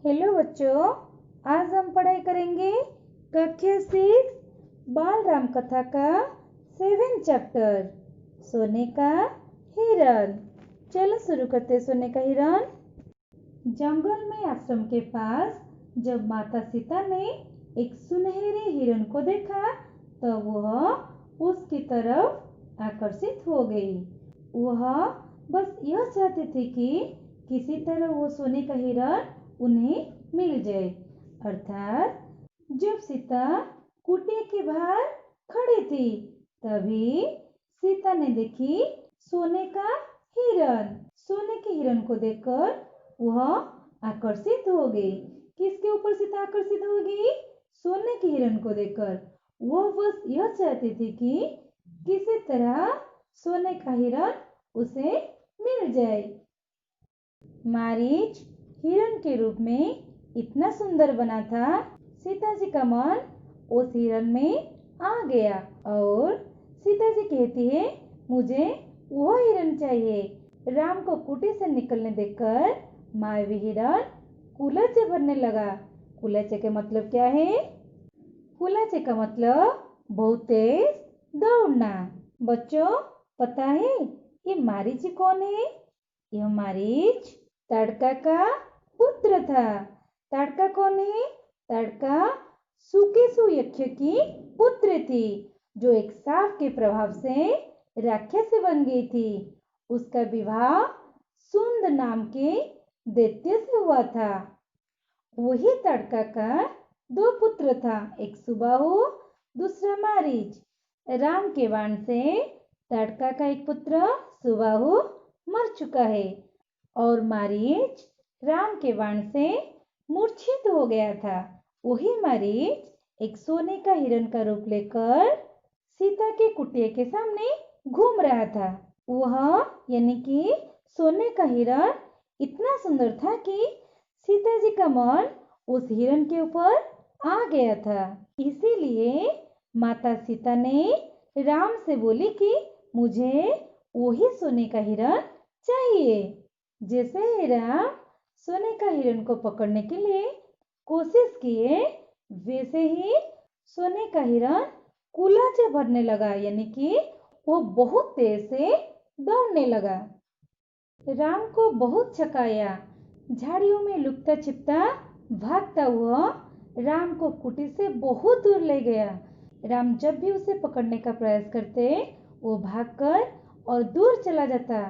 Hello बच्चों, आज हम पढ़ाई करेंगे कक्षा 6 बाल राम कथा का 7 चैप्टर सोने का हिरण। चलो शुरू करते हैं। सोने का हिरण। जंगल में आश्रम के पास जब माता सीता ने एक सुनहरे हिरण को देखा तो वह उसकी तरफ आकर्षित हो गई। वह बस यह चाहती थी कि किसी तरह वो सोने का हिरण उन्हें मिल जाए। अर्थात जब सीता कुटिया के बाहर खड़ी थी तभी सीता ने देखी सोने का हिरण। सोने के हिरण को देखकर वह आकर्षित हो गई। किसके ऊपर सीता आकर्षित हो गई? सोने के हिरण को देखकर। वो बस यह चाहती थी कि किसी तरह सोने का हिरण उसे मिल जाए। मारीच हिरण के रूप में इतना सुंदर बना था, सीता जी का मन उस हिरण में आ गया और सीता जी कहती है, मुझे वो हिरण चाहिए। राम को कुटी से निकलने देखकर मायावी हिरण कुलाचे भरने लगा। कुलाचे का मतलब क्या है? कुलाचे का मतलब बहुत तेज दौड़ना। बच्चों, पता है ये मारीच कौन है? यह मारीच ताड़का का पुत्र था। ताड़का कौन है? ताड़का सुकेशु यक्ष की पुत्र थी, जो एक सांप के प्रभाव से राक्षस बन गई थी। उसका विवाह सुंद नाम के दैत्य से हुआ था। वही ताड़का का 2 पुत्र था, एक सुबाहु, दूसरा मारीच। राम के बाण से ताड़का का एक पुत्र सुबाहु मर चुका है और मारीच राम के बाण से मूर्छित हो गया था। वही मारीच एक सोने का हिरण का रूप लेकर सीता के कुटिया के सामने घूम रहा था। वह यानी कि सोने का हिरण इतना सुंदर था कि सीता जी का मन उस हिरण के ऊपर आ गया था। इसीलिए माता सीता ने राम से बोली कि मुझे वही सोने का हिरण चाहिए। जैसे ही राम सोने का हिरण को पकड़ने के लिए कोशिश किए, वैसे ही सोने का हिरण कुलाचे भरने लगा, यानी कि वो बहुत तेज से दौड़ने लगा। राम को बहुत छकाया। झाड़ियों में लुकता छिपता भागता हुआ राम को कुटी से बहुत दूर ले गया। राम जब भी उसे पकड़ने का प्रयास करते, वो भागकर और दूर चला जाता।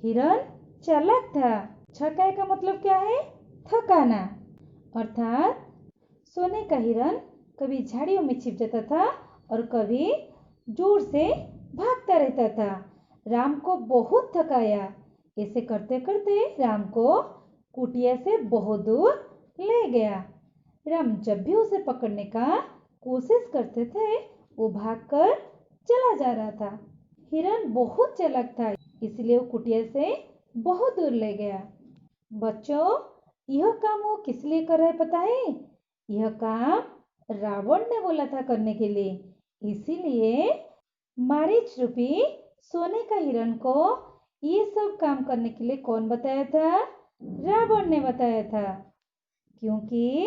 हिरण चालाक था। छकाए का मतलब क्या है? थकाना। अर्थात सोने का हिरण कभी झाड़ियों में छिप जाता था और कभी जोर से भागता रहता था। राम को बहुत थकाया। ऐसे करते करते राम को कुटिया से बहुत दूर ले गया। राम जब भी उसे पकड़ने का कोशिश करते थे, वो भागकर चला जा रहा था। हिरण बहुत चालाक था, इसलिए वो कुटिया से बहुत दूर ले गया। बच्चों, यह काम वो किस लिए कर रहा है पता है? यह काम रावण ने बोला था करने के लिए। इसीलिए मारीच रूपी सोने का हिरण को ये सब काम करने के लिए कौन बताया था? रावण ने बताया था। क्योंकि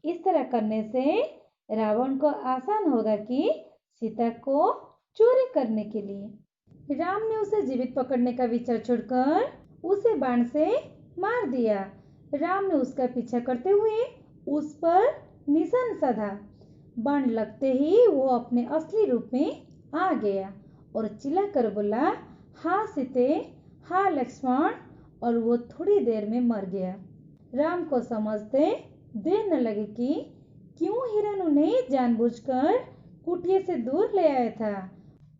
इस तरह करने से रावण को आसान होगा कि सीता को चोरी करने के लिए। राम ने उसे जीवित पकड़ने का विचार छोड़कर उसे बाण से मार दिया। राम ने उसका पीछा करते हुए उस पर निशान साधा। बाण लगते ही वो अपने असली रूप में आ गया और चिल्लाकर बोला, हाँ सीते, हाँ लक्ष्मण, और वो थोड़ी देर में मर गया। राम को समझते देर न लगे कि क्यों हिरण उन्हें जानबूझकर कुटिया से दूर ले आया था।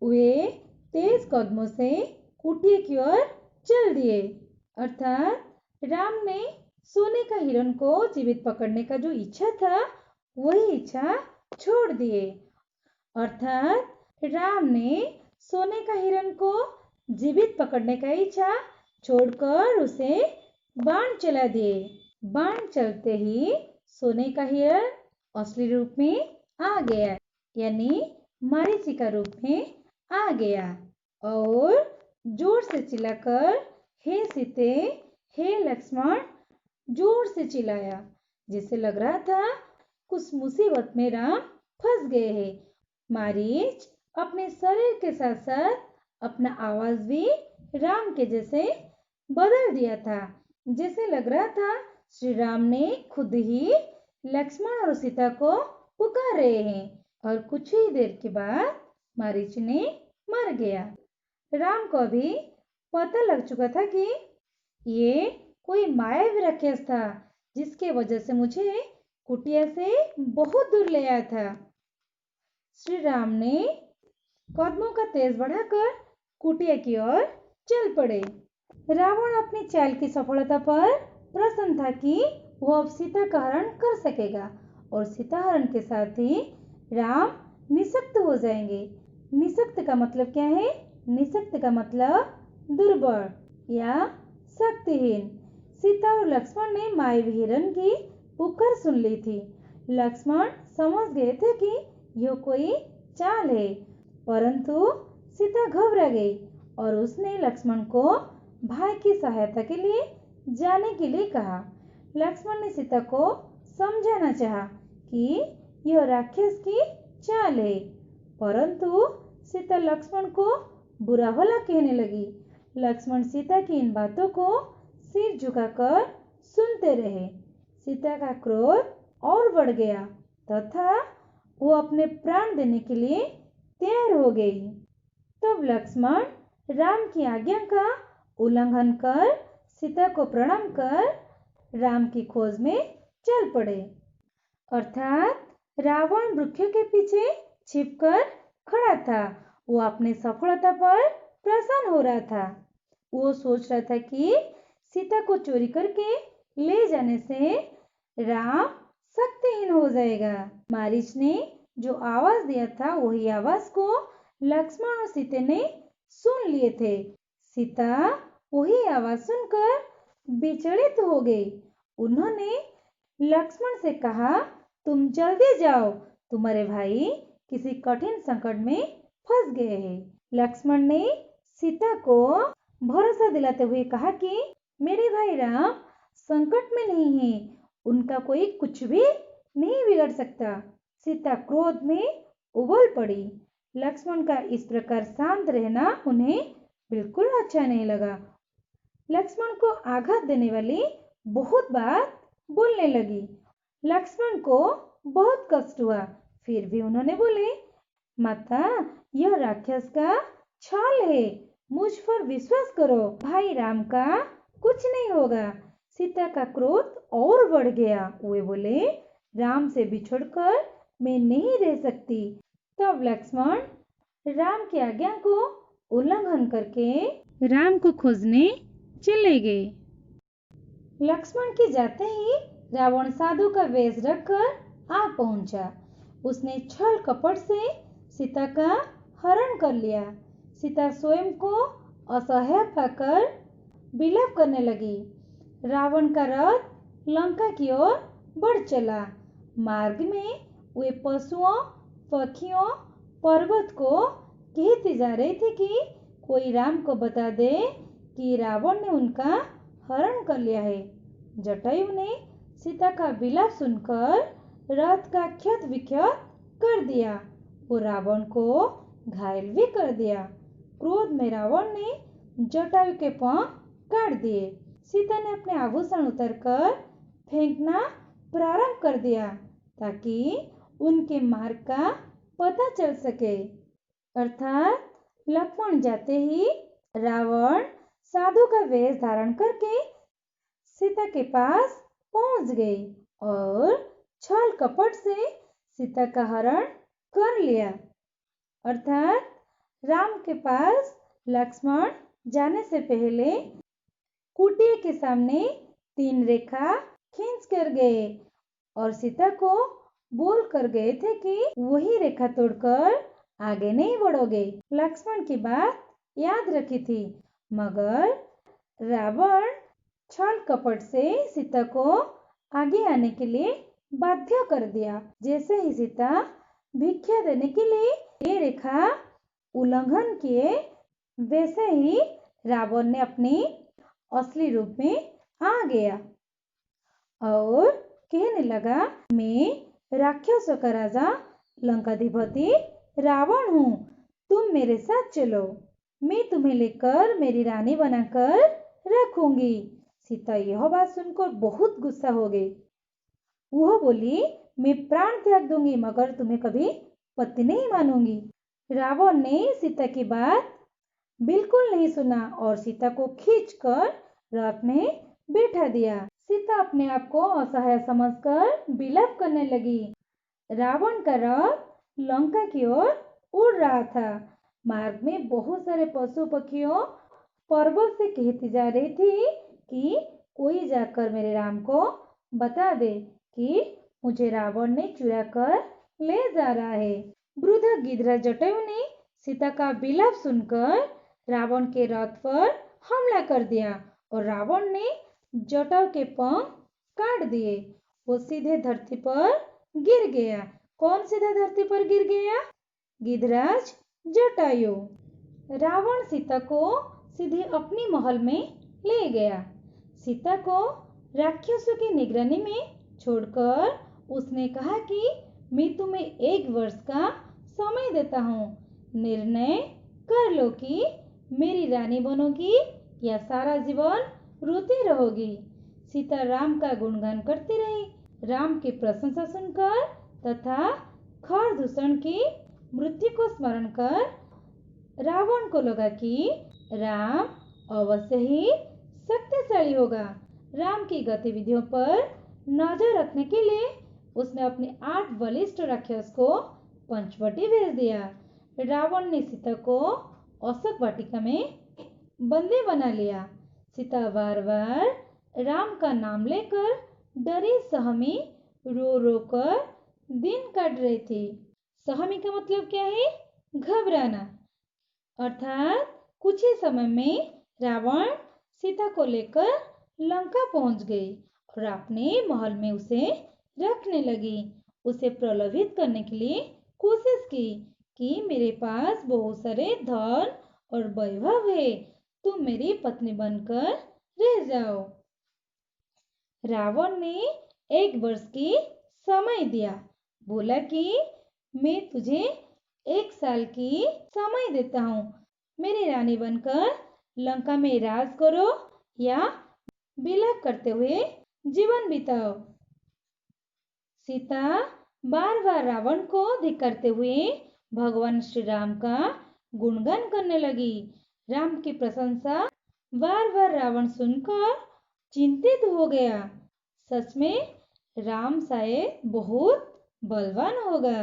वे तेज कदमों से कुटिया की ओर चल दिए। अर्थात राम ने सोने का हिरण को जीवित पकड़ने का जो इच्छा था, वही इच्छा छोड़ दिए। अर्थात राम ने सोने का हिरण को जीवित पकड़ने का इच्छा छोड़कर उसे बाण चला दिए। बाण चलते ही सोने का हिरण असली रूप में आ गया, यानी मारीची का रूप में आ गया और जोर से चिल्लाकर, हे सीते, हे लक्ष्मण, जोर से चिल्लाया। जैसे लग रहा था कुछ मुसीबत में राम फंस गए हैं। मारीच अपने शरीर के साथ साथ अपना आवाज भी राम के जैसे बदल दिया था। जैसे लग रहा था श्री राम ने खुद ही लक्ष्मण और सीता को पुकार रहे हैं। और कुछ ही देर के बाद मारीच ने मर गया। राम को भी पता लग चुका था कि ये कोई मायावी राक्षस था, जिसके वजह से मुझे कुटिया से बहुत दूर ले आया था। श्री राम ने कदमों का तेज बढ़ाकर कुटिया की ओर चल पड़े। रावण अपनी चाल की सफलता पर प्रसन्न था कि वो अब सीता का हरण कर सकेगा और सीता हरण के साथ ही राम निशक्त हो जाएंगे। निशक्त का मतलब क्या है? निशक्त का मतलब दुर्बल या शक्तिहीन। सीता और लक्ष्मण ने मायावी हिरण की पुकार सुन ली थी। लक्ष्मण समझ गए थे कि यह कोई चाल है, परंतु सीता घबरा गई और उसने लक्ष्मण को भाई की सहायता के लिए जाने के लिए कहा। लक्ष्मण ने सीता को समझाना चाहा कि यह राक्षस की चाल है, परंतु सीता लक्ष्मण को बुरा भला कहने लगी। लक्ष्मण सीता की इन बातों को सिर झुकाकर सुनते रहे। सीता का क्रोध और बढ़ गया तथा वो अपने प्राण देने के लिए तैयार हो गई। तब लक्ष्मण राम की आज्ञा का उल्लंघन कर सीता को प्रणाम कर राम की खोज में चल पड़े। अर्थात रावण वृक्षों के पीछे छिपकर खड़ा था। वो अपनी सफलता पर प्रसन्न हो रहा था। वो सोच रहा था कि सीता को चोरी करके ले जाने से राम शक्तिहीन हो जाएगा। मारीच ने जो आवाज दिया था वही आवाज को लक्ष्मण और सीता ने सुन लिए थे। सीता वही आवाज सुनकर विचलित हो गई। उन्होंने लक्ष्मण से कहा, तुम जल्दी जाओ, तुम्हारे भाई किसी कठिन संकट में फंस गए हैं। लक्ष्मण ने सीता को भरोसा दिलाते हुए कहा कि मेरे भाई राम संकट में नहीं है, उनका कोई कुछ भी नहीं बिगड़ सकता। सीता क्रोध में उबल पड़ी। लक्ष्मण का इस प्रकार शांत रहना उन्हें बिल्कुल अच्छा नहीं लगा। लक्ष्मण को आघात देने वाली बहुत बात बोलने लगी। लक्ष्मण को बहुत कष्ट हुआ, फिर भी उन्होंने बोले, माता यह राक्षस का छल है, मुझ पर विश्वास करो, भाई राम का कुछ नहीं होगा। सीता का क्रोध और बढ़ गया। वे बोले, राम से बिछुड़कर मैं नहीं रह सकती। तब लक्ष्मण राम की आज्ञा को उल्लंघन करके राम को खोजने चले गए। लक्ष्मण के जाते ही रावण साधु का वेश रखकर आ पहुंचा। उसने छल कपट से सीता का हरण कर लिया। सीता स्वयं को असह्य पाकर विलाप करने लगी। रावण का रथ लंका की ओर बढ़ चला। मार्ग में वे पशुओं, पक्षियों, पर्वत को कहती जा रही थी कि कोई राम को बता दे कि रावण ने उनका हरण कर लिया है। जटायु ने सीता का विलाप सुनकर रथ का क्षत विक्षत कर दिया। वो रावण को घायल भी कर दिया। क्रोध में रावण ने जटायु के पंख काट दिए। सीता ने अपने आभूषण उतारकर फेंकना प्रारंभ कर दिया ताकि उनके मार्ग का पता चल सके। अर्थात लक्ष्मण जाते ही रावण साधु का वेश धारण करके सीता के पास पहुंच गई और छल कपट से सीता का हरण कर लिया। अर्थात राम के पास लक्ष्मण जाने से पहले कुटिया के सामने 3 रेखा खींच कर गए और सीता को बोल कर गए थे कि वही रेखा तोड़कर आगे नहीं बढ़ोगे। लक्ष्मण की बात याद रखी थी, मगर रावण छल कपट से सीता को आगे आने के लिए बाध्य कर दिया। जैसे ही सीता भिक्षा देने के लिए ये रेखा उल्लंघन किए, वैसे ही रावण ने अपनी असली रूप में आ गया और कहने कहने लगा, मैं राक्षसों का राजा लंकाधिपति रावण हूँ। तुम मेरे साथ चलो, मैं तुम्हें लेकर मेरी रानी बनाकर रखूंगी। सीता यह बात सुनकर बहुत गुस्सा हो गई। वह बोली, मैं प्राण त्याग दूंगी मगर तुम्हें कभी पति नहीं मानूंगी। रावण ने सीता की बात बिल्कुल नहीं सुना और सीता को खींचकर रथ में बैठा दिया। सीता अपने आप को असहाय समझकर विलाप करने लगी। रावण का रथ लंका की ओर उड़ रहा था। मार्ग में बहुत सारे पशु पक्षियों पर्वत से कहती जा रही थी कि कोई जाकर मेरे राम को बता दे कि मुझे रावण ने चुरा कर ले जा रहा है। वृद्ध गिद्धराज जटायु ने सीता का विलाप सुनकर रावण के रथ पर हमला कर दिया और रावण ने जटायु के पंख काट दिए। वो सीधे धरती पर गिर गया। कौन सीधा धरती पर गिर गया? गिद्धराज जटायु। रावण सीता को सीधे अपनी महल में ले गया। सीता को राक्षसों की निगरानी में छोड़कर उसने कहा कि मैं तुम्हें 1 वर्ष का समय देता हूँ। निर्णय कर लो कि मेरी रानी बनोगी या सारा जीवन रोती रहोगी। सीता राम का गुणगान करती रही। राम की प्रशंसा सुनकर तथा खरदूषण की मृत्यु को स्मरण कर रावण को लगा कि राम अवश्य ही शक्तिशाली होगा। राम की गतिविधियों पर नजर रखने के लिए उसने अपने 8 बलिष्ठ राक्षस को पंचवटी भेज दिया। रावण ने सीता को अशोक वाटिका में बंदी बना लिया। सीता बार बार राम का नाम लेकर डरी सहमी रो रो कर दिन काट रही थी। सहमी का मतलब क्या है? घबराना। अर्थात कुछ ही समय में रावण सीता को लेकर लंका पहुंच गई और अपने महल में उसे रखने लगी। उसे प्रलोभित करने के लिए कोशिश की कि मेरे पास बहुत सारे धन और वैभव है, तुम मेरी पत्नी बनकर रह जाओ। रावण ने 1 वर्ष की समय दिया। बोला कि मैं तुझे 1 साल की समय देता हूँ। मेरी रानी बनकर लंका में राज करो या विलाप करते हुए जीवन बिताओ। सीता बार बार रावण को धिक्कारते हुए भगवान श्री राम का गुणगान करने लगी। राम की प्रशंसा बार बार रावण सुनकर चिंतित हो गया। सच में राम शायद बहुत बलवान होगा।